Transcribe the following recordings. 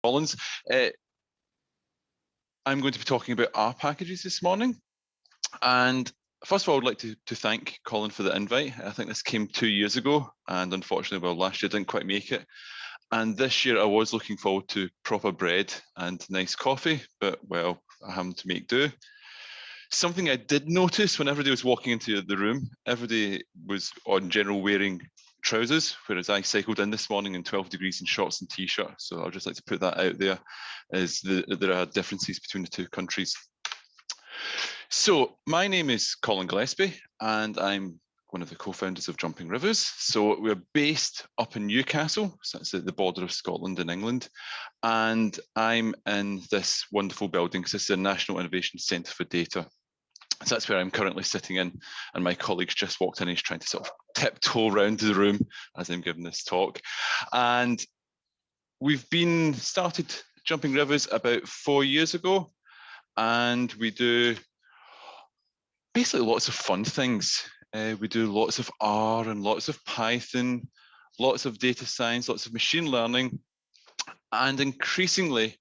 Collins. I'm going to be talking about R packages this morning. And first of all, I would like to thank Colin for the invite. I think this came 2 years ago, and unfortunately, well, last year I didn't quite make it. And this year I was looking forward to proper bread and nice coffee, but well, I having to make do. Something I did notice when everybody was walking into the room, everybody was on general wearing trousers, whereas I cycled in this morning in 12 degrees in shorts and t-shirt. So I'd just like to put that out there, as there are differences between the two countries. So my name is Colin Gillespie, and I'm one of the co-founders of Jumping Rivers. So we're based up in Newcastle, so that's at the border of Scotland and England. And I'm in this wonderful building, because this is a National Innovation Centre for Data. So that's where I'm currently sitting in, and my colleagues just walked in. He's trying to sort of tiptoe around the room as I'm giving this talk. And we've been started Jumping Rivers about 4 years ago, and we do basically lots of fun things. We do lots of R and lots of Python, lots of data science, lots of machine learning, and increasingly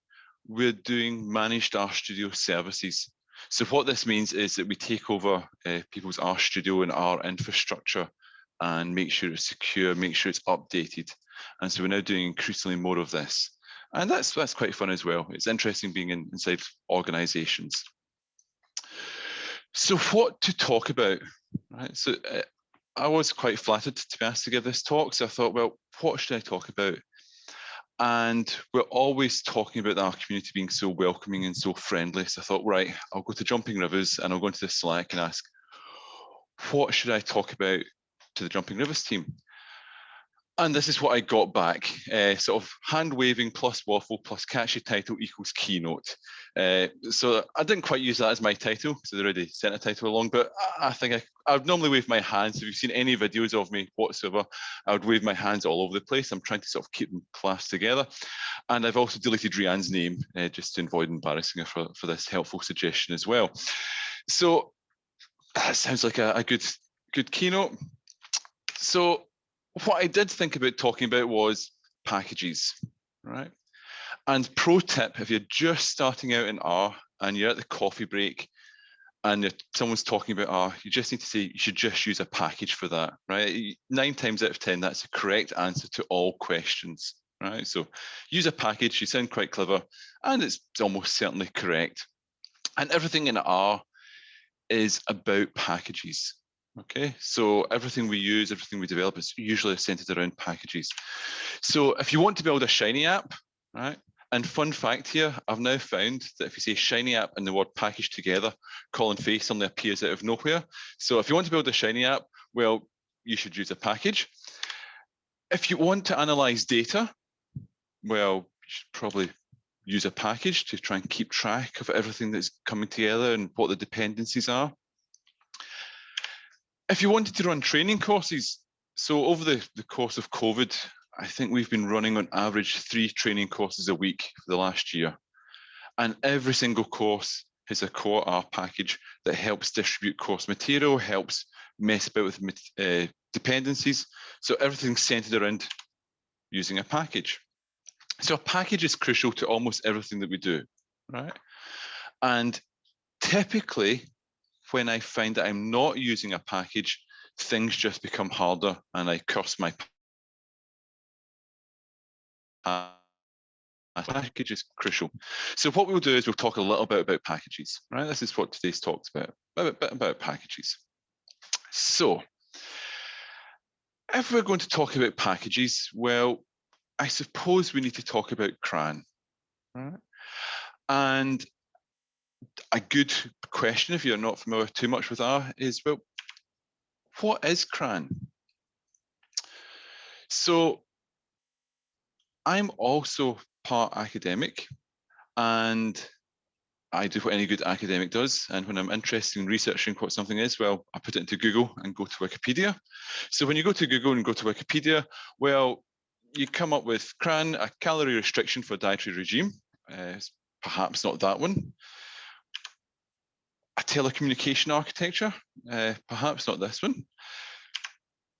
we're doing managed RStudio services. So what this means is that we take over people's RStudio and R infrastructure and make sure it's secure, make sure it's updated. And so we're now doing increasingly more of this. And that's quite fun as well. It's interesting being inside organizations. So what to talk about, right? So I was quite flattered to be asked to give this talk. So I thought, well, what should I talk about? And we're always talking about our community being so welcoming and so friendly. So I thought, right, I'll go to Jumping Rivers and I'll go into the Slack and ask, what should I talk about to the Jumping Rivers team? And this is what I got back, sort of hand waving plus waffle plus catchy title equals Keynote. So I didn't quite use that as my title, because I'd already sent a title along, but I think I would normally wave my hands. If you've seen any videos of me whatsoever, I would wave my hands all over the place. I'm trying to sort of keep them clasped together. And I've also deleted Rianne's name, just to avoid embarrassing her for this helpful suggestion as well. So that sounds like a good keynote. So what I did think about talking about was packages, right? And pro tip, if you're just starting out in R and you're at the coffee break and someone's talking about R, you just need to say you should just use a package for that, right? 9 times out of 10, that's the correct answer to all questions, right? So use a package, you sound quite clever, and it's almost certainly correct. And everything in R is about packages. Okay, so everything we use, everything we develop is usually centered around packages. So if you want to build a Shiny app, right? And fun fact here, I've now found that if you say Shiny app and the word package together, Colin Face suddenly appears out of nowhere. So if you want to build a Shiny app, well, you should use a package. If you want to analyze data, well, you should probably use a package to try and keep track of everything that's coming together and what the dependencies are. If you wanted to run training courses, so over the course of COVID, I think we've been running on average 3 training courses a week for the last year. And every single course has a core R package that helps distribute course material, helps mess about with dependencies. So everything's centered around using a package. So a package is crucial to almost everything that we do, right? And typically, when I find that I'm not using a package, things just become harder and I curse my package is crucial. So what we'll do is we'll talk a little bit about packages, right? This is what today's talk's about packages. So if we're going to talk about packages, well, I suppose we need to talk about CRAN, right? And a good question, if you're not familiar too much with R, is, well, what is CRAN? So I'm also part academic, and I do what any good academic does. And when I'm interested in researching what something is, well, I put it into Google and go to Wikipedia. So when you go to Google and go to Wikipedia, well, you come up with CRAN, a calorie restriction for a dietary regime. Perhaps not that one. A telecommunication architecture, perhaps not this one.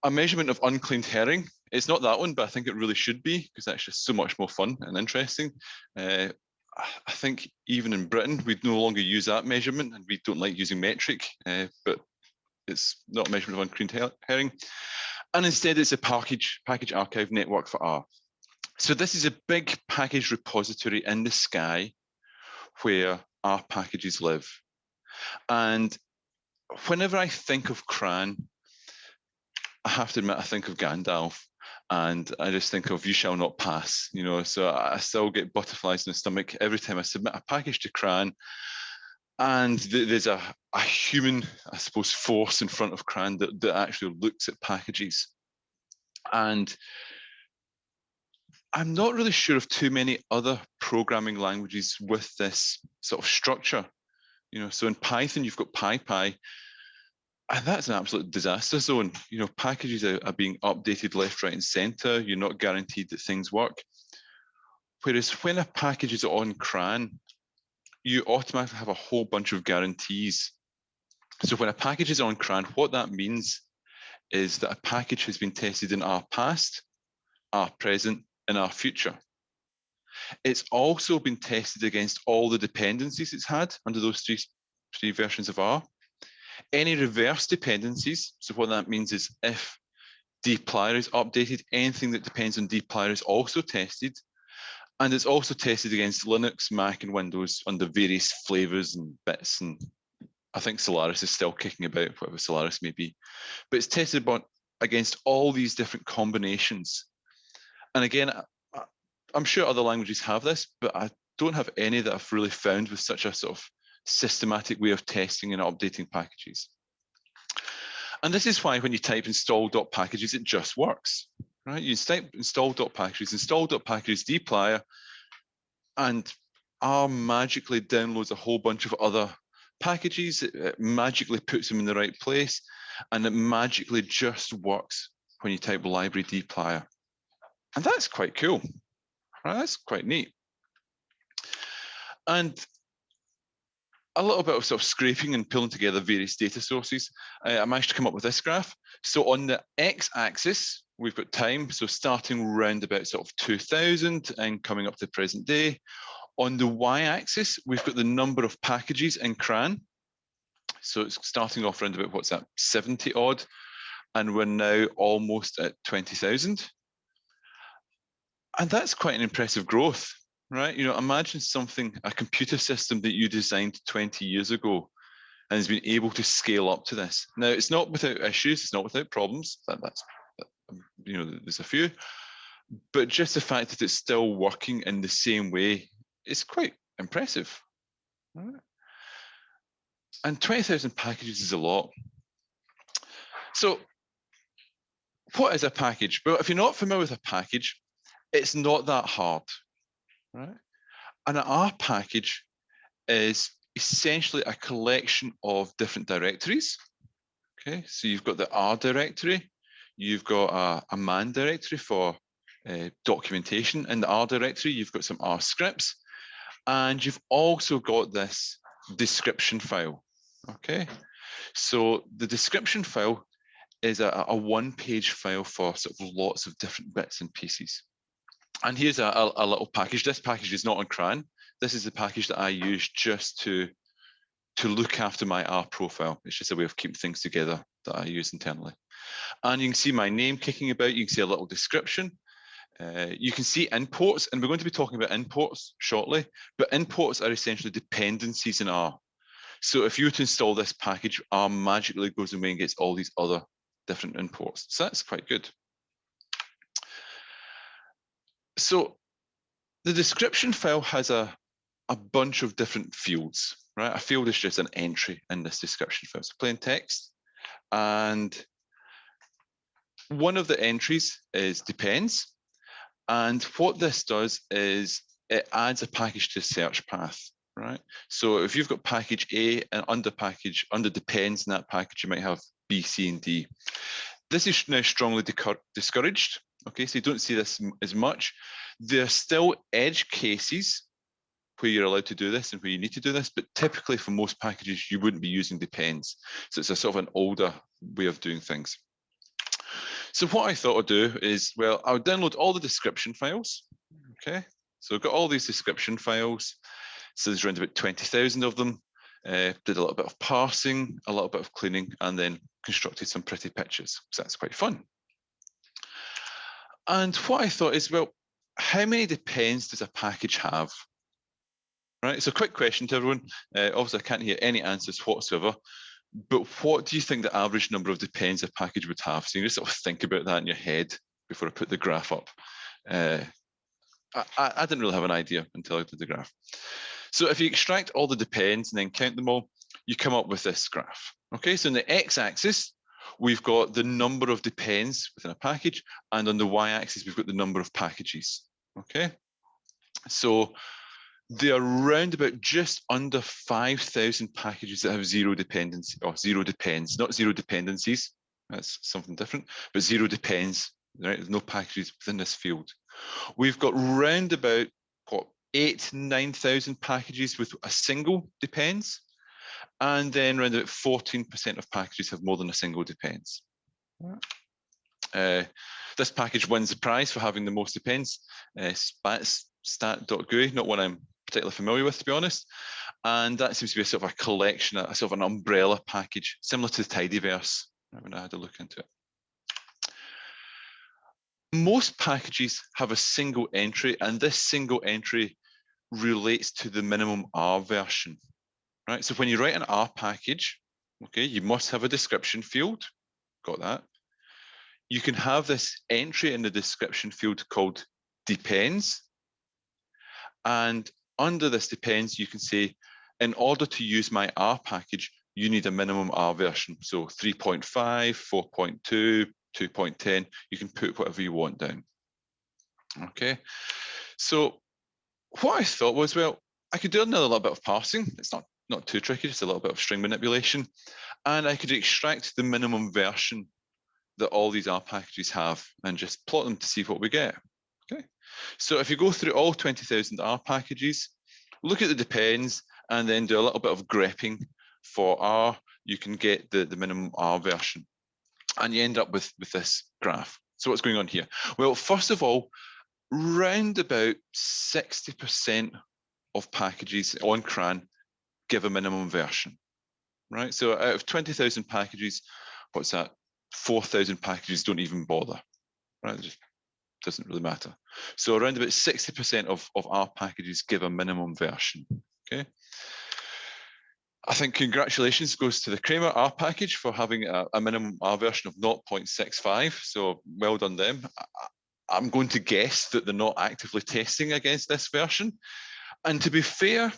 A measurement of uncleaned herring, It's not that one, but I think it really should be, because that's just so much more fun and interesting. I think even in Britain, we no longer use that measurement, and we don't like using metric, but it's not a measurement of unclean herring. And instead, it's a package archive network for R. So this is a big package repository in the sky where R packages live. And whenever I think of CRAN, I have to admit, I think of Gandalf, and I just think of "you shall not pass," you know. So I still get butterflies in the stomach every time I submit a package to CRAN, and there's a human, I suppose, force in front of CRAN that actually looks at packages. And I'm not really sure of too many other programming languages with this sort of structure. You know, so in Python, you've got PyPy, and that's an absolute disaster zone. You know, packages are being updated left, right, and center. You're not guaranteed that things work. Whereas when a package is on CRAN, you automatically have a whole bunch of guarantees. So when a package is on CRAN, what that means is that a package has been tested in our past, our present, and our future. It's also been tested against all the dependencies it's had under those three versions of R. Any reverse dependencies, so what that means is if dplyr is updated, anything that depends on dplyr is also tested. And it's also tested against Linux, Mac, and Windows under various flavors and bits. And I think Solaris is still kicking about, whatever Solaris may be. But it's tested against all these different combinations. And again, I'm sure other languages have this, but I don't have any that I've really found with such a sort of systematic way of testing and updating packages. And this is why when you type install.packages, it just works, right? You type install.packages dplyr, and R magically downloads a whole bunch of other packages. It magically puts them in the right place, and it magically just works when you type library dplyr. And that's quite cool, right? That's quite neat. And a little bit of sort of scraping and pulling together various data sources, I managed to come up with this graph. So on the x-axis, we've got time, so starting around about sort of 2000 and coming up to the present day. On the y-axis, we've got the number of packages in CRAN. So it's starting off around about, what's that, 70 odd, and we're now almost at 20,000. And that's quite an impressive growth, right? You know, imagine something, a computer system that you designed 20 years ago and has been able to scale up to this. Now, it's not without issues, it's not without problems. That's you know, there's a few, but just the fact that it's still working in the same way is quite impressive. Right? And 20,000 packages is a lot. So what is a package? Well, if you're not familiar with a package, it's not that hard, right? And an R package is essentially a collection of different directories. Okay, so you've got the R directory, you've got a man directory for documentation. In the R directory, you've got some R scripts, and you've also got this description file. Okay, so the description file is a one-page file for sort of lots of different bits and pieces. And here's a little package. This package is not on CRAN. This is the package that I use just to look after my R profile. It's just a way of keeping things together that I use internally. And you can see my name kicking about. You can see a little description. You can see imports, and we're going to be talking about imports shortly, but imports are essentially dependencies in R. So if you were to install this package, R magically goes away and gets all these other different imports. So that's quite good. So the description file has a bunch of different fields, right? A field is just an entry in this description file. So plain text. And one of the entries is depends. And what this does is it adds a package to search path, right? So if you've got package A and under depends in that package, you might have B, C, and D. This is now strongly discouraged. Okay, so you don't see this as much. There are still edge cases where you're allowed to do this and where you need to do this, but typically for most packages, you wouldn't be using depends. So it's a sort of an older way of doing things. So what I thought I'd do is, well, I'll download all the description files. Okay, so I've got all these description files. So there's around about 20,000 of them. Did a little bit of parsing, a little bit of cleaning, and then constructed some pretty pictures. So that's quite fun. And what I thought is, well, how many depends does a package have? Right, so quick question to everyone. Obviously, I can't hear any answers whatsoever, but what do you think the average number of depends a package would have? So you just sort of think about that in your head before I put the graph up. I didn't really have an idea until I did the graph. So if you extract all the depends and then count them all, you come up with this graph. Okay, so in the x-axis, we've got the number of depends within a package, and on the y-axis, we've got the number of packages. Okay, so there are around about just under 5,000 packages that have zero dependency, or zero depends, not zero dependencies. That's something different, but zero depends. Right, there's no packages within this field. We've got round about what 9,000 packages with a single depends, and then around about 14% of packages have more than a single depends. This package wins the prize for having the most depends. Stat.gui, not one I'm particularly familiar with, to be honest. And that seems to be a sort of a collection, a sort of an umbrella package, similar to the Tidyverse, when I had a look into it. Most packages have a single entry, and this single entry relates to the minimum R version, right? So when you write an R package, okay, you must have a description field, got that. You can have this entry in the description field called depends, and under this depends, you can say, in order to use my R package, you need a minimum R version. So 3.5, 4.2, 2.10, you can put whatever you want down. Okay, so what I thought was, well, I could do another little bit of parsing. It's not too tricky, just a little bit of string manipulation. And I could extract the minimum version that all these R packages have and just plot them to see what we get. Okay, so if you go through all 20,000 R packages, look at the depends, and then do a little bit of grepping for R, you can get the minimum R version. And you end up with this graph. So what's going on here? Well, first of all, round about 60% of packages on CRAN give a minimum version, right? So out of 20,000 packages, what's that? 4,000 packages don't even bother, right? It just doesn't really matter. So around about 60% of our packages give a minimum version, okay? I think congratulations goes to the Kramer R package for having a minimum R version of 0.65. So well done them. I'm going to guess that they're not actively testing against this version. And to be fair,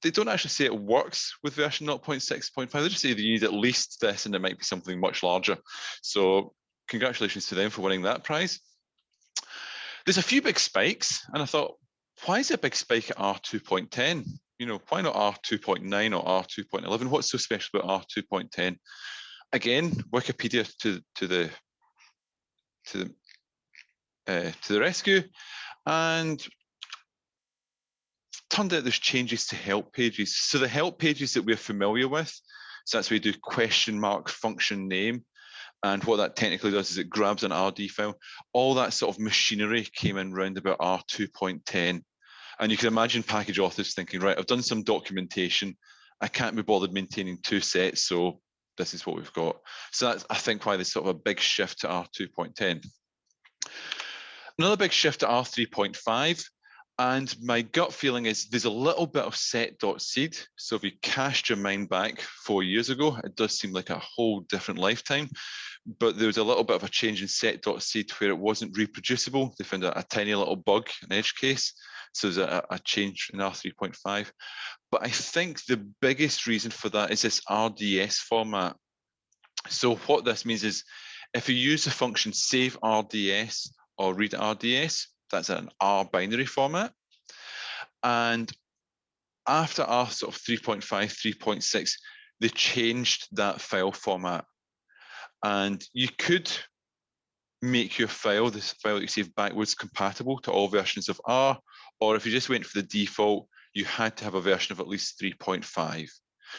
they don't actually say it works with version 0.6.5. They just say that you need at least this, and it might be something much larger. So congratulations to them for winning that prize. There's a few big spikes, and I thought, why is it a big spike at R2.10? You know, why not R2.9 or R2.11? What's so special about R2.10? Again, Wikipedia to the rescue, and turned out there's changes to help pages. So the help pages that we're familiar with, so that's where you do question mark function name, and what that technically does is it grabs an RD file. All that sort of machinery came in round about R2.10. And you can imagine package authors thinking, right, I've done some documentation. I can't be bothered maintaining two sets, so this is what we've got. So that's, I think, why there's sort of a big shift to R2.10. Another big shift to R3.5, and my gut feeling is there's a little bit of set.seed. So if you cast your mind back 4 years ago, it does seem like a whole different lifetime. But there was a little bit of a change in set.seed where it wasn't reproducible. They found a tiny little bug, an edge case. So there's a change in R3.5. But I think the biggest reason for that is this RDS format. So what this means is if you use the function save RDS or read RDS, that's an R binary format. And after R sort of 3.5, 3.6, they changed that file format. And you could make your file, this file that you save backwards, compatible to all versions of R, or if you just went for the default, you had to have a version of at least 3.5.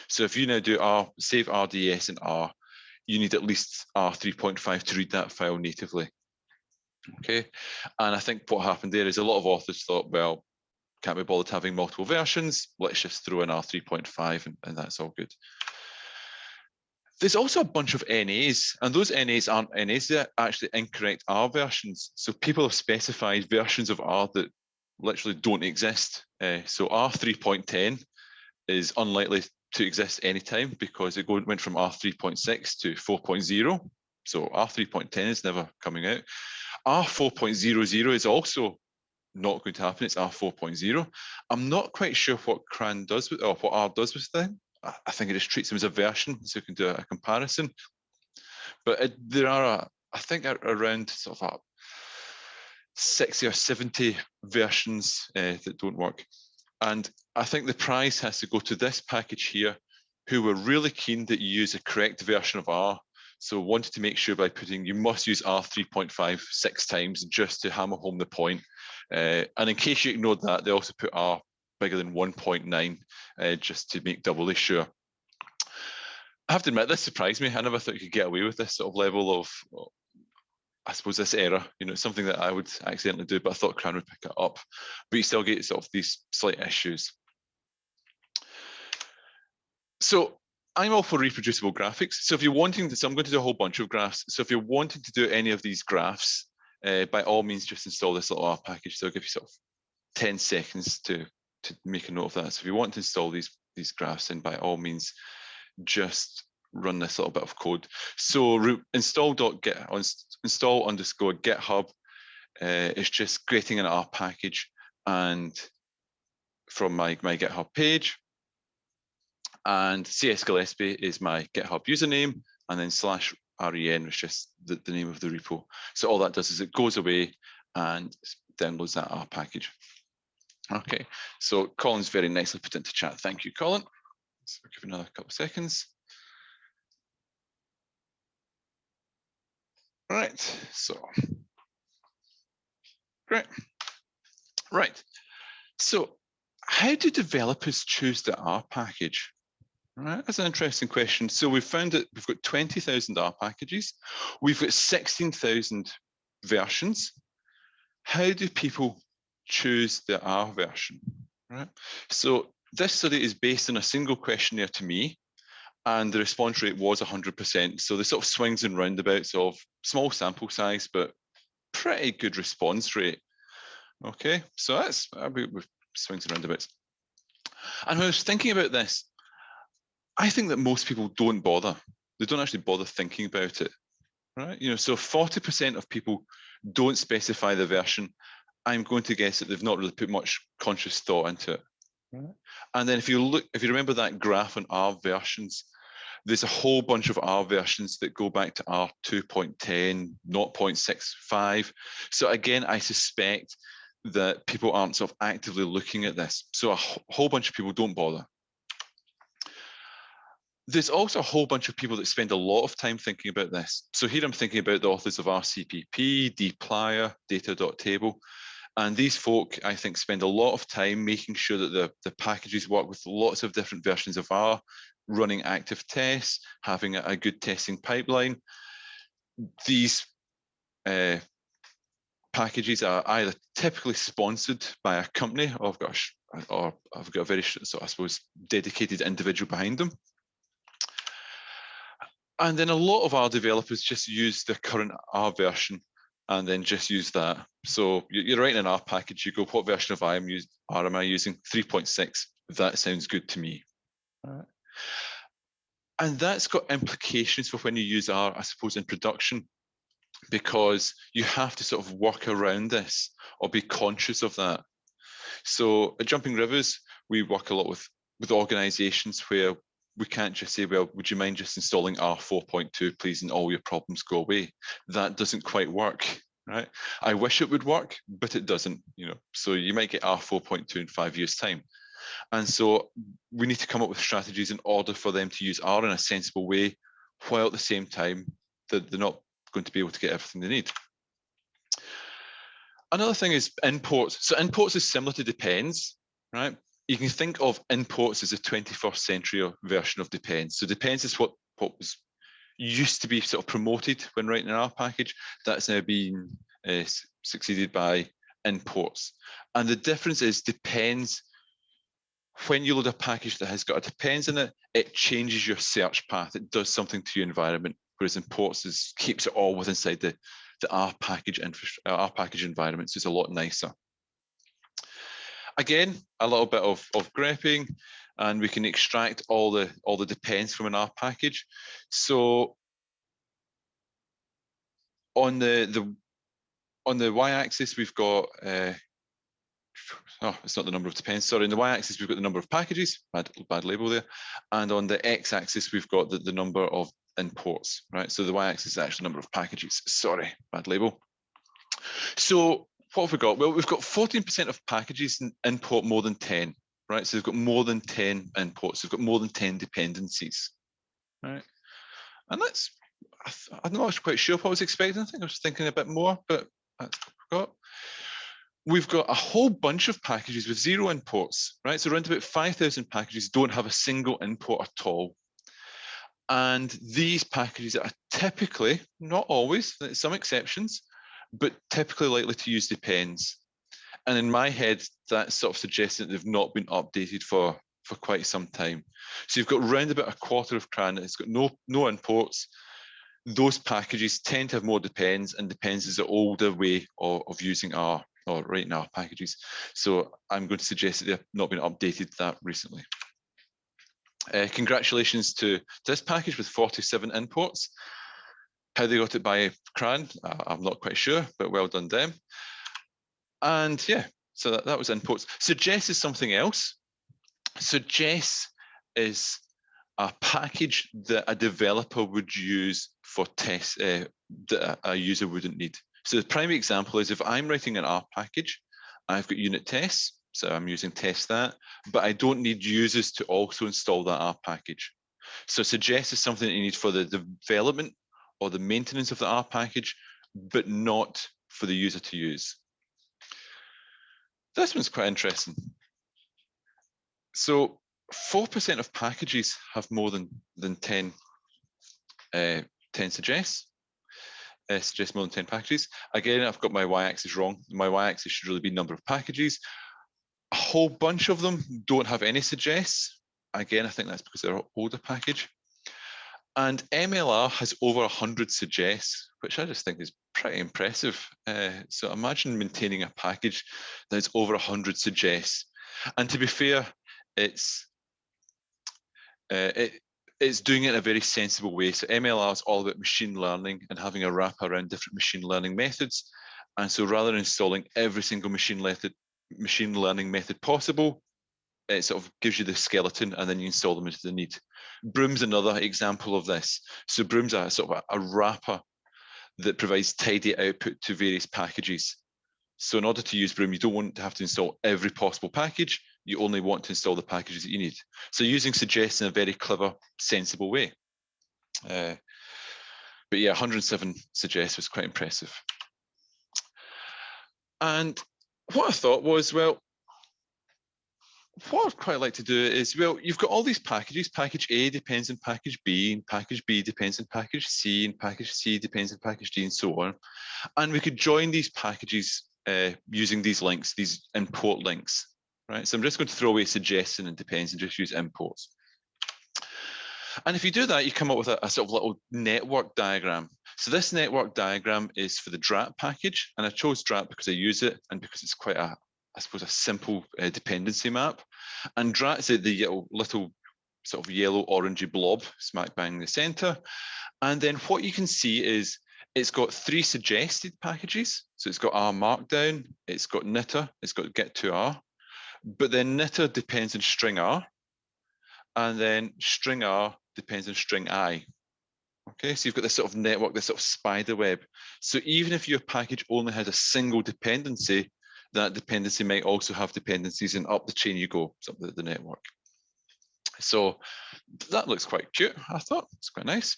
So if you now do R, save RDS in R, you need at least R3.5 to read that file natively. Okay, and I think what happened there is a lot of authors thought, well, can't be bothered having multiple versions, let's just throw in R3.5 and that's all good. There's also a bunch of NAs, and those NAs aren't NAs, they're actually incorrect R versions. So people have specified versions of R that literally don't exist. So R3.10 is unlikely to exist anytime because it went from R3.6 to 4.0. So R3.10 is never coming out. R4.00 is also not going to happen. It's R4.0. I'm not quite sure what CRAN does with, or what R does with them. I think it just treats them as a version, so you can do a comparison. But there are, I think, around sort of 60 or 70 versions that don't work. And I think the prize has to go to this package here, who were really keen that you use a correct version of R. So wanted to make sure by putting, you must use R3.5 6 times just to hammer home the point. And in case you ignored that, they also put R bigger than 1.9 just to make doubly sure. I have to admit, this surprised me. I never thought you could get away with this sort of level of, I suppose, this error. You know, something that I would accidentally do, but I thought CRAN would pick it up. But you still get sort of these slight issues. So I'm all for reproducible graphics. So if you're wanting to, so I'm going to do a whole bunch of graphs. So if you're wanting to do any of these graphs, by all means, just install this little R package. So I'll give you sort of 10 seconds to make a note of that. So if you want to install these graphs, then by all means, just run this little bit of code. So install_github is just creating an R package, and from my GitHub page, and CS Gillespie is my GitHub username, and then /ren is just the name of the repo. So all that does is it goes away and downloads that R package. Okay, so Colin's very nicely put into chat. Thank you, Colin. So we'll give another couple of seconds. All right, so great. Right, so how do developers choose the R package? All right, that's an interesting question. So we've found that we've got 20,000 R packages. We've got 16,000 versions. How do people choose the R version? Right. So this study is based on a single questionnaire to me, and the response rate was 100%. So the sort of swings and roundabouts of small sample size, but pretty good response rate. Okay, so that's with swings and roundabouts. And when I was thinking about this, I think that most people don't bother. They don't actually bother thinking about it, right? You know, so 40% of people don't specify the version. I'm going to guess that they've not really put much conscious thought into it. Right. And then if you remember that graph on R versions, there's a whole bunch of R versions that go back to R 2.10, 0.65. So again, I suspect that people aren't sort of actively looking at this. So a whole bunch of people don't bother. There's also a whole bunch of people that spend a lot of time thinking about this. So here I'm thinking about the authors of RCPP, dplyr, data.table. And these folk, I think, spend a lot of time making sure that the packages work with lots of different versions of R, running active tests, having a good testing pipeline. These packages are either typically sponsored by a company, or I've got a very, so I suppose, dedicated individual behind them. And then a lot of R developers just use the current R version and then just use that. So you're writing an R package, you go, what version of R am I using? 3.6, that sounds good to me. All right. And that's got implications for when you use R, I suppose, in production, because you have to sort of work around this or be conscious of that. So at Jumping Rivers, we work a lot with organizations where we can't just say, well, would you mind just installing R 4.2, please, and all your problems go away. That doesn't quite work, right? I wish it would work, but it doesn't, you know. So you might get R 4.2 in 5 years' time. And so we need to come up with strategies in order for them to use R in a sensible way, while at the same time that they're not going to be able to get everything they need. Another thing is imports. So imports is similar to depends, right? You can think of imports as a 21st century version of depends. So depends is what was used to be sort of promoted when writing an R package. That's now been succeeded by imports. And the difference is depends. When you load a package that has got a depends in it, it changes your search path. It does something to your environment, whereas imports keeps it all within inside the R package environment, so it's a lot nicer. Again, a little bit of grepping, and we can extract all the depends from an R package. So on the y-axis, we've got it's not the number of depends. Sorry, on the y-axis we've got the number of packages. Bad label there. And on the x-axis we've got the number of imports. Right. So the y-axis is actually the number of packages. Sorry, bad label. So what have we got? Well, we've got 14% of packages import more than 10, right? So they've got more than 10 imports. They've got more than 10 dependencies, right? And that's, I'm not quite sure what I was expecting. I think I was thinking a bit more, but that's what we've got. We've got a whole bunch of packages with 0 imports, right? So around about 5,000 packages don't have a single import at all. And these packages are typically, not always, some exceptions, but typically likely to use depends. And in my head, that sort of suggests that they've not been updated for quite some time. So you've got around about a quarter of CRAN that's got no imports. Those packages tend to have more depends, and depends is an older way of using R or writing R packages. So I'm going to suggest that they've not been updated that recently. Congratulations to this package with 47 imports. How they got it by CRAN, I'm not quite sure, but well done them. And yeah, so that was imports. Suggest is something else. Suggest is a package that a developer would use for tests that a user wouldn't need. So the primary example is if I'm writing an R package, I've got unit tests, so I'm using test that, but I don't need users to also install that R package. So suggest is something that you need for the development or the maintenance of the R package, but not for the user to use. This one's quite interesting. So 4% of packages have more than 10 suggests. Suggest more than 10 packages. Again, I've got my y-axis wrong. My y-axis should really be number of packages. A whole bunch of them don't have any suggests. Again, I think that's because they're an older package. And MLR has over 100 suggests, which I just think is pretty impressive. So imagine maintaining a package that's over 100 suggests. And to be fair, it's doing it in a very sensible way. So MLR is all about machine learning and having a wrap around different machine learning methods. And so rather than installing every single machine learning method possible, it sort of gives you the skeleton and then you install them into the need. Broom's another example of this. So Broom's a sort of a wrapper that provides tidy output to various packages. So in order to use Broom, you don't want to have to install every possible package. You only want to install the packages that you need. So using suggest in a very clever, sensible way. But yeah, 107 suggests was quite impressive. And what I thought was, well, what I'd quite like to do is, well, you've got all these packages. Package A depends on package B, and package B depends on package C, and package C depends on package D, and so on. And we could join these packages using these links, these import links, right? So I'm just going to throw away suggestion and depends and just use imports. And if you do that, you come up with a sort of little network diagram. So this network diagram is for the DRAT package, and I chose DRAT because I use it and because it's quite I suppose, a simple dependency map. And DRAT's the little sort of yellow orangey blob smack bang in the center. And then what you can see is it's got 3 suggested packages. So it's got R Markdown, it's got knitter, it's got get2R, but then knitter depends on string R, and then string R depends on string I. Okay, so you've got this sort of network, this sort of spider web. So even if your package only has a single dependency, that dependency might also have dependencies, and up the chain you go, so the network. So that looks quite cute, I thought. It's quite nice.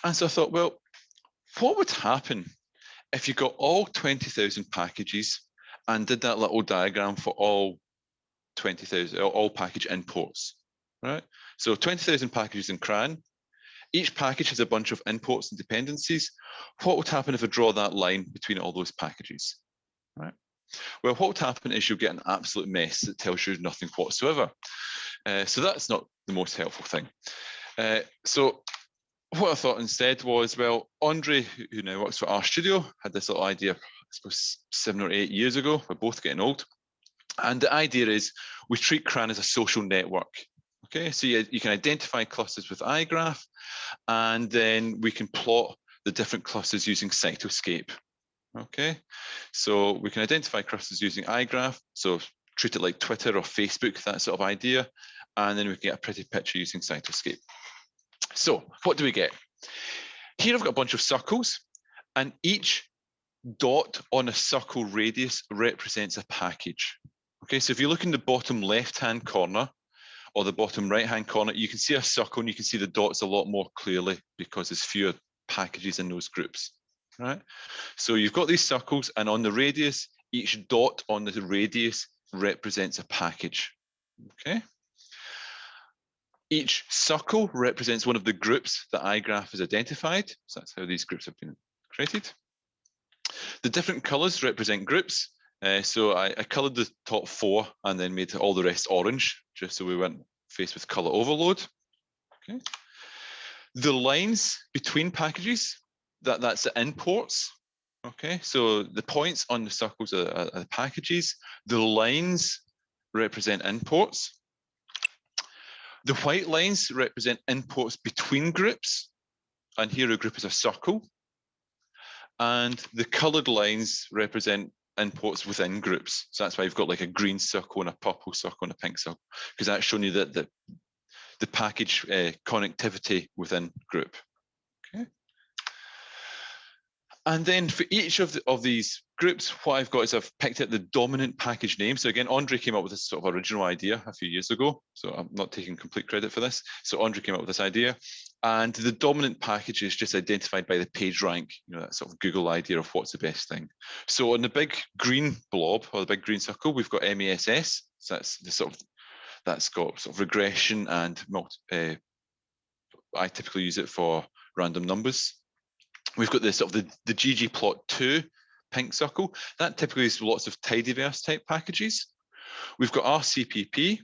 And so I thought, well, what would happen if you got all 20,000 packages and did that little diagram for all 20,000, all package imports, right? So 20,000 packages in CRAN. Each package has a bunch of imports and dependencies. What would happen if I draw that line between all those packages? Right. Well, what would happen is you'll get an absolute mess that tells you nothing whatsoever. So that's not the most helpful thing. So what I thought instead was, well, Andre, who now works for RStudio, had this little idea, I suppose 7 or 8 years ago. We're both getting old. And the idea is we treat CRAN as a social network. Okay, so you can identify clusters with iGraph, and then we can plot the different clusters using Cytoscape. Okay, so we can identify clusters using iGraph, so treat it like Twitter or Facebook, that sort of idea, and then we can get a pretty picture using Cytoscape. So what do we get? Here I've got a bunch of circles, and each dot on a circle radius represents a package. Okay, so if you look in the bottom left-hand corner or the bottom right-hand corner, you can see a circle and you can see the dots a lot more clearly because there's fewer packages in those groups, right? So you've got these circles, and on the radius, each dot on the radius represents a package, okay? Each circle represents one of the groups that iGraph has identified. So that's how these groups have been created. The different colors represent groups. So I colored the top 4 and then made all the rest orange, just so we weren't faced with color overload. Okay. The lines between packages, that's the imports. Okay, so the points on the circles are the packages. The lines represent imports. The white lines represent imports between groups, and here a group is a circle. And the colored lines represent imports within groups. So that's why you've got like a green circle and a purple circle and a pink circle, because that's showing you that the package connectivity within group. Okay. And then for each of these groups, what I've got is I've picked out the dominant package name. So again, Andre came up with this sort of original idea a few years ago. So I'm not taking complete credit for this. So Andre came up with this idea. And the dominant package is just identified by the page rank, you know, that sort of Google idea of what's the best thing. So on the big green blob or the big green circle, we've got MESS. So that's the sort of, that's got sort of regression and I typically use it for random numbers. We've got this sort of the ggplot2 pink circle. That typically is lots of tidyverse type packages. We've got RCPP,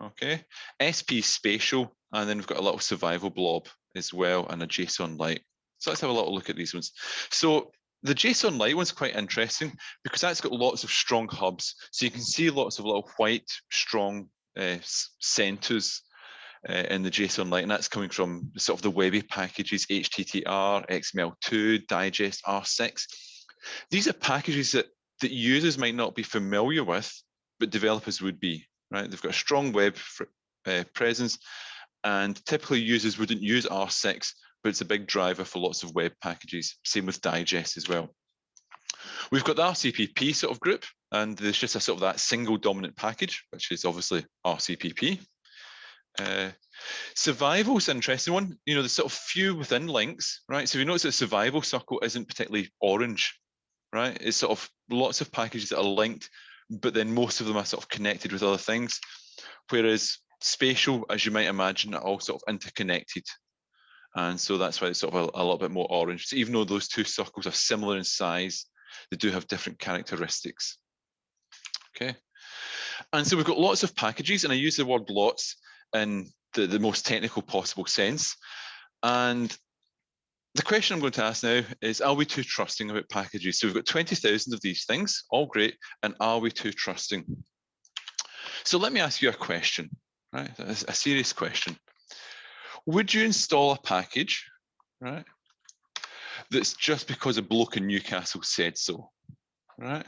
okay, SP spatial, and then we've got a little survival blob as well and a JSON light. So let's have a little look at these ones. So the JSON light one's quite interesting because that's got lots of strong hubs. So you can see lots of little white, strong centers in the JSON light, and that's coming from sort of the webby packages, HTTR, XML2, Digest, R6. These are packages that users might not be familiar with, but developers would be, right? They've got a strong web presence, and typically users wouldn't use R6, but it's a big driver for lots of web packages. Same with Digest as well. We've got the RCPP sort of group, and there's just a sort of that single dominant package, which is obviously RCPP. Survival is an interesting one. You know, there's sort of few within links, right? So if you notice that survival circle isn't particularly orange, right? It's sort of lots of packages that are linked, but then most of them are sort of connected with other things. Whereas spatial, as you might imagine, are all sort of interconnected. And so that's why it's sort of a little bit more orange. So even though those two circles are similar in size, they do have different characteristics. Okay. And so we've got lots of packages, and I use the word lots in the most technical possible sense. And the question I'm going to ask now is, are we too trusting about packages? So we've got 20,000 of these things, all great, and are we too trusting? So let me ask you a question, right? A serious question. Would you install a package, right, that's just because a bloke in Newcastle said so, right?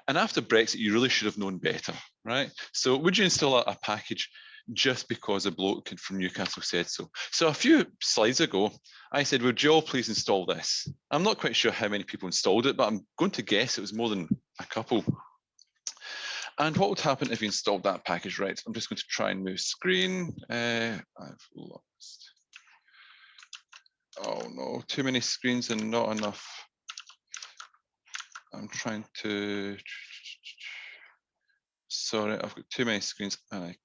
And after Brexit, you really should have known better, right? So would you install a package just because a bloke from Newcastle said so? So a few slides ago, I said, would you all please install this? I'm not quite sure how many people installed it, but I'm going to guess it was more than a couple. And what would happen if you installed that package? Right, I'm just going to try and move screen. I've lost. Oh no, too many screens and not enough. I'm trying to, sorry, I've got too many screens and I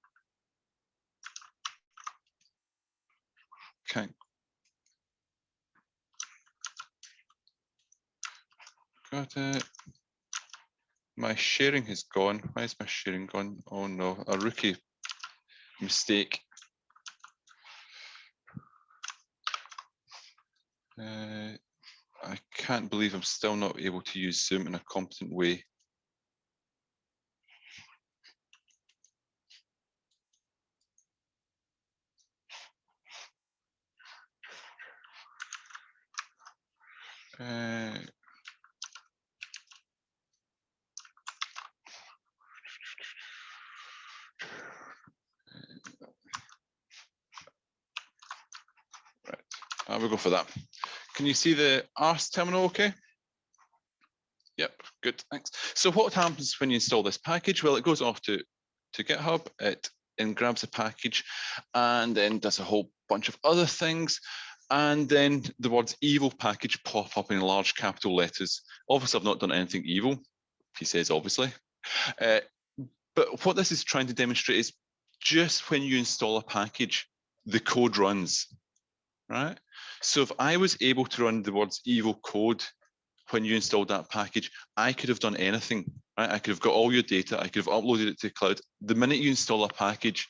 can't got it. My sharing has gone. Why is my sharing gone? Oh no, a rookie mistake. I can't believe I'm still not able to use Zoom in a competent way. Right, I will go for that. Can you see the ARS terminal okay? Yep, good, thanks. So what happens when you install this package? Well, it goes off to GitHub, it grabs a package and then does a whole bunch of other things. And then the words evil package pop up in large capital letters. Obviously, I've not done anything evil, he says, obviously. But what this is trying to demonstrate is just when you install a package, the code runs, right? So if I was able to run the words evil code when you installed that package, I could have done anything, right? I could have got all your data, I could have uploaded it to the cloud. The minute you install a package,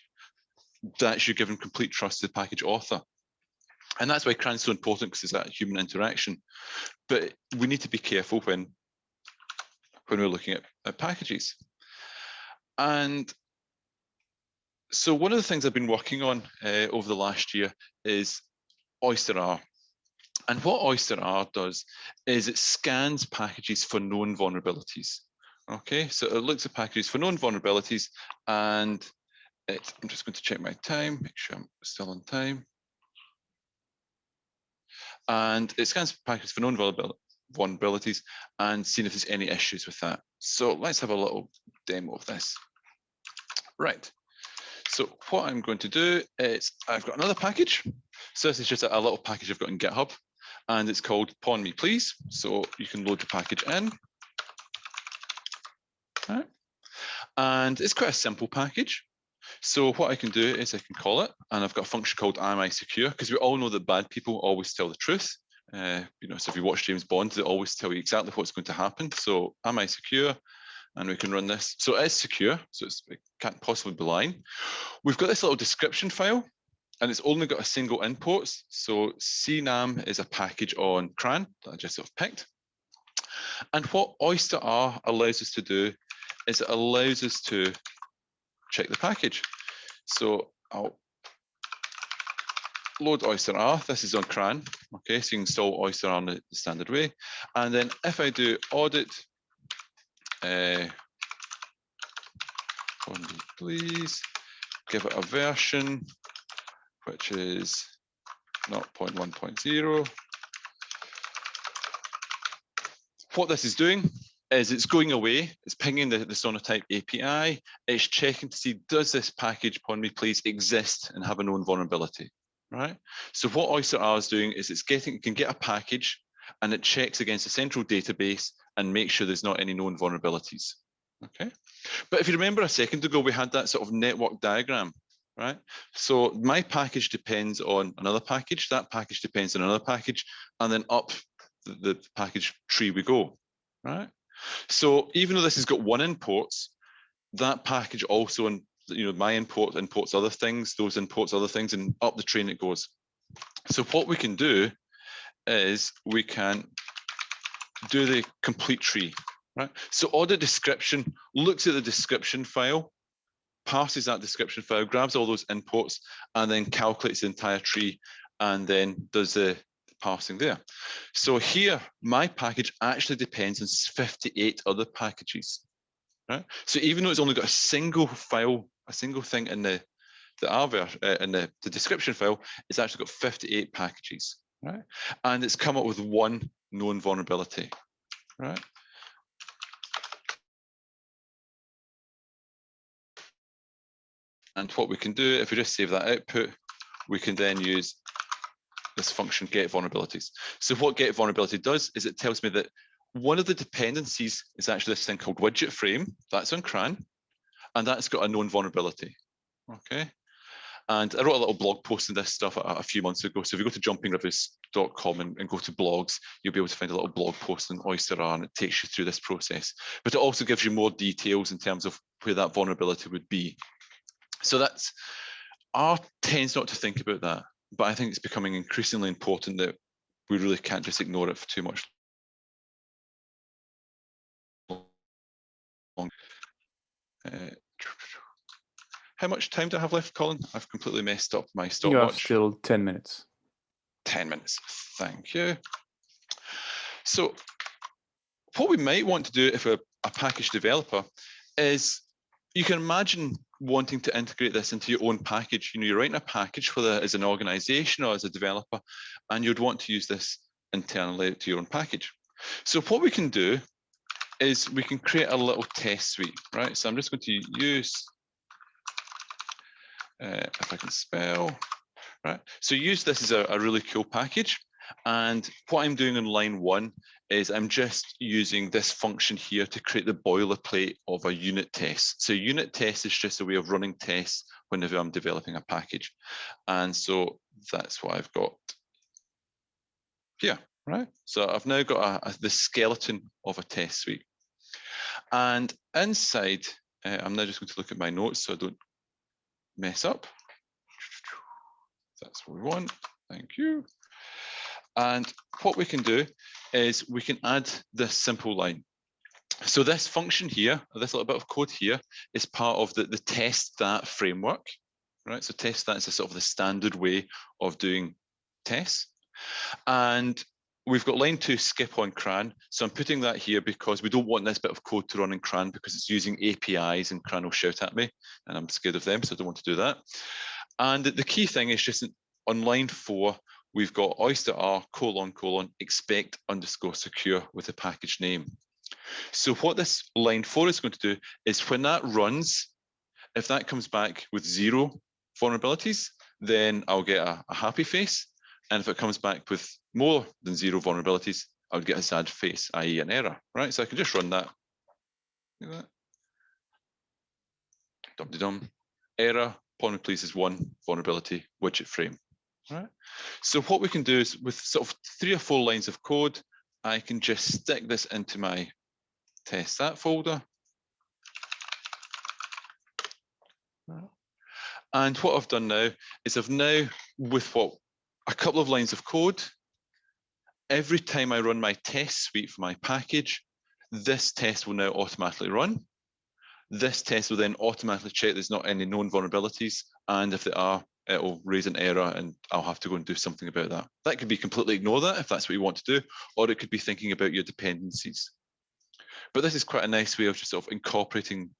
that's you're given complete trust to the package author. And that's why CRAN is so important, because it's that human interaction. But we need to be careful when we're looking at packages. And so one of the things I've been working on over the last year is Oyster R. And what Oyster R does is it scans packages for known vulnerabilities. Okay, so it looks at packages for known vulnerabilities, and I'm just going to check my time, make sure I'm still on time. And it scans packages for known vulnerabilities and seeing if there's any issues with that. So let's have a little demo of this. Right. So what I'm going to do is I've got another package. So this is just a little package I've got in GitHub, and it's called Pawn Me Please. So you can load the package in. Right. And it's quite a simple package. So what I can do is I can call it, and I've got a function called am I secure, because we all know that bad people always tell the truth. You know, so if you watch James Bond, they always tell you exactly what's going to happen. So am I secure? And we can run this. So it is secure, so it can't possibly be lying. We've got this little description file, and it's only got a single import. So CNAM is a package on CRAN that I just sort of picked. And what Oyster R allows us to do is it allows us to check the package. So I'll load Oyster R. This is on CRAN. Okay, so you can install Oyster R in the standard way. And then if I do audit, please give it a version, which is 0.1.0. What this is doing is it's going away, it's pinging the Sonatype API, it's checking to see, does this package, Pawn Me Please, exist and have a known vulnerability, right? So what Oyster R is doing is it can get a package and it checks against a central database and makes sure there's not any known vulnerabilities, okay? But if you remember a second ago, we had that sort of network diagram, right? So my package depends on another package, that package depends on another package, and then up the package tree we go, right? So even though this has got one imports, that package also, and you know, my import imports other things, those imports other things, and up the train it goes. So what we can do is we can do the complete tree, right? So audit description looks at the description file, passes that description file, grabs all those imports, and then calculates the entire tree, and then does the parsing there. So here, my package actually depends on 58 other packages, right? So even though it's only got a single file, a single thing in the description file, it's actually got 58 packages, right? And it's come up with one known vulnerability, right? And what we can do, if we just save that output, we can then use this function get vulnerabilities. So what get vulnerability does is it tells me that one of the dependencies is actually this thing called widget frame, that's on CRAN, and that's got a known vulnerability, okay? And I wrote a little blog post on this stuff a few months ago. So if you go to jumpingrivers.com and go to blogs, you'll be able to find a little blog post on Oyster R, and it takes you through this process. But it also gives you more details in terms of where that vulnerability would be. So that's, R tends not to think about that, but I think it's becoming increasingly important that we really can't just ignore it for too much long. How much time do I have left, Colin? I've completely messed up my stopwatch. You have still 10 minutes. 10 minutes, thank you. So what we might want to do if we're a package developer is, you can imagine wanting to integrate this into your own package. You know, you're writing a package, whether as an organization or as a developer, and you'd want to use this internally to your own package. So what we can do is we can create a little test suite, right? So I'm just going to use, if I can spell, right? So use this as a really cool package. And what I'm doing in line 1 is I'm just using this function here to create the boilerplate of a unit test. So unit test is just a way of running tests whenever I'm developing a package. And so that's what I've got here, right? So I've now got the skeleton of a test suite. And inside, I'm now just going to look at my notes so I don't mess up. That's what we want, thank you. And what we can do is we can add this simple line. So this function here, this little bit of code here, is part of the test that framework, right? So test that is a sort of the standard way of doing tests. And we've got line 2 skip on CRAN. So I'm putting that here because we don't want this bit of code to run in CRAN because it's using APIs and CRAN will shout at me and I'm scared of them, so I don't want to do that. And the key thing is just on line 4, we've got Oyster R : expect _ secure with the package name. So what this line 4 is going to do is when that runs, if that comes back with 0 vulnerabilities, then I'll get a happy face. And if it comes back with more than 0 vulnerabilities, I would get a sad face, i.e. an error, right? So I can just run that. Look at that. Dum-de-dum. Error, upon replaces 1 vulnerability, widget frame. Right. So what we can do is with sort of 3 or 4 lines of code, I can just stick this into my test that folder. And what I've done now is I've now, with a couple of lines of code, every time I run my test suite for my package, this test will now automatically run. This test will then automatically check there's not any known vulnerabilities, and if there are, it will raise an error and I'll have to go and do something about that. That could be completely ignore that if that's what you want to do, or it could be thinking about your dependencies. But this is quite a nice way of just sort of incorporating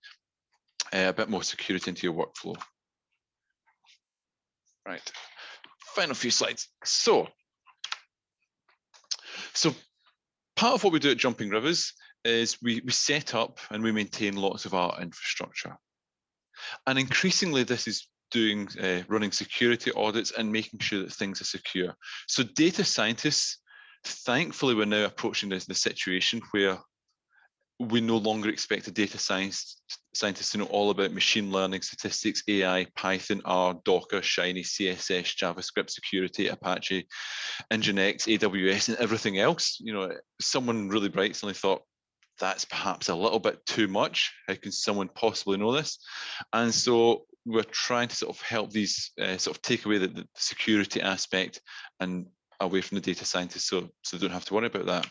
a bit more security into your workflow. Right, final few slides. So part of what we do at Jumping Rivers is we set up and we maintain lots of our infrastructure. And increasingly this is doing running security audits and making sure that things are secure. So data scientists, thankfully, we're now approaching the situation where we no longer expect a data scientist to know all about machine learning, statistics, AI, Python, R, Docker, Shiny, CSS, JavaScript, security, Apache, Nginx, AWS, and everything else. You know, someone really bright suddenly thought, that's perhaps a little bit too much. How can someone possibly know this? And so we're trying to sort of help these sort of take away the security aspect and away from the data scientists, so they don't have to worry about that.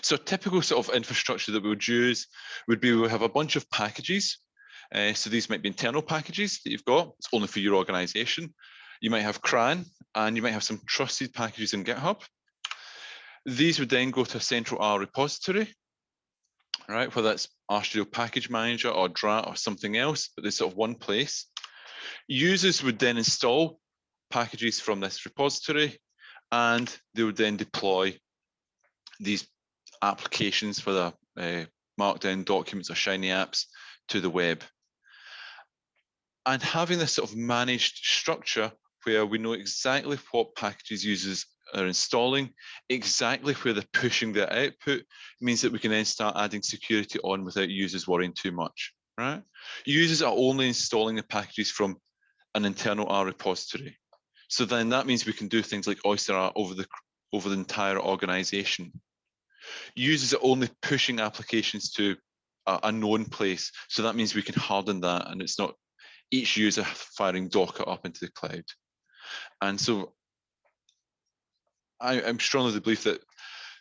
So a typical sort of infrastructure that we would use would be, we have a bunch of packages. So these might be internal packages that you've got. It's only for your organization. You might have CRAN, and you might have some trusted packages in GitHub. These would then go to a central R repository, right? Whether that's RStudio Package Manager or DRAT or something else, but there's sort of one place. Users would then install packages from this repository, and they would then deploy these applications, whether Markdown documents or Shiny apps, to the web. And having this sort of managed structure where we know exactly what packages users are installing, exactly where they're pushing their output, means that we can then start adding security on without users worrying too much, right? Users are only installing the packages from an internal R repository. So then that means we can do things like Oyster R over the entire organization. Users are only pushing applications to a known place. So that means we can harden that, and it's not each user firing Docker up into the cloud. And so I'm strongly of the belief that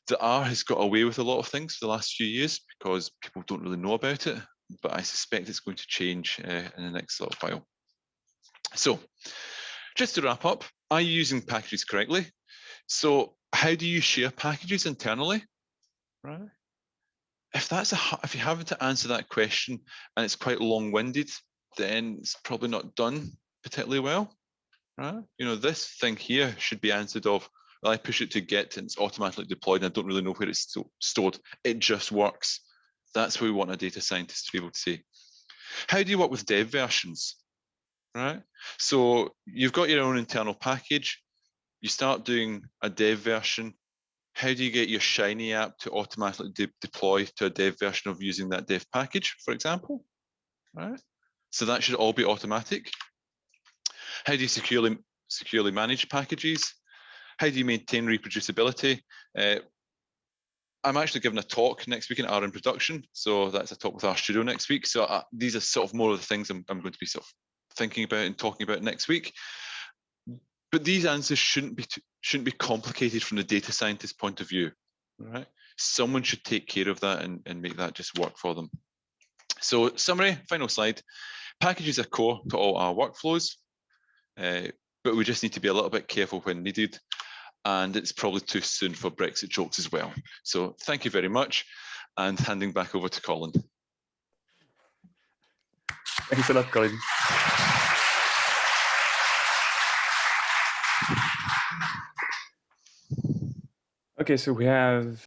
the R has got away with a lot of things for the last few years because people don't really know about it, but I suspect it's going to change in the next little while. So just to wrap up, are you using packages correctly? So how do you share packages internally, right? If you haven't to answer that question and it's quite long-winded, then it's probably not done particularly well, right? You know, this thing here should be answered of, well, I push it to Git and it's automatically deployed and I don't really know where it's stored. It just works. That's what we want a data scientist to be able to say. How do you work with dev versions, right? So you've got your own internal package. You start doing a dev version. How do you get your Shiny app to automatically deploy to a dev version of using that dev package, for example? Right? So that should all be automatic. How do you securely manage packages? How do you maintain reproducibility? I'm actually giving a talk next week in R in production. So that's a talk with RStudio next week. So these are sort of more of the things I'm going to be sort of thinking about and talking about next week. But these answers shouldn't be complicated from the data scientist point of view, right? Someone should take care of that and make that just work for them. So summary, final slide. Packages are core to all our workflows, but we just need to be a little bit careful when needed. And it's probably too soon for Brexit jokes as well. So thank you very much, and handing back over to Colin. Thanks a lot, Colin. Okay, so we have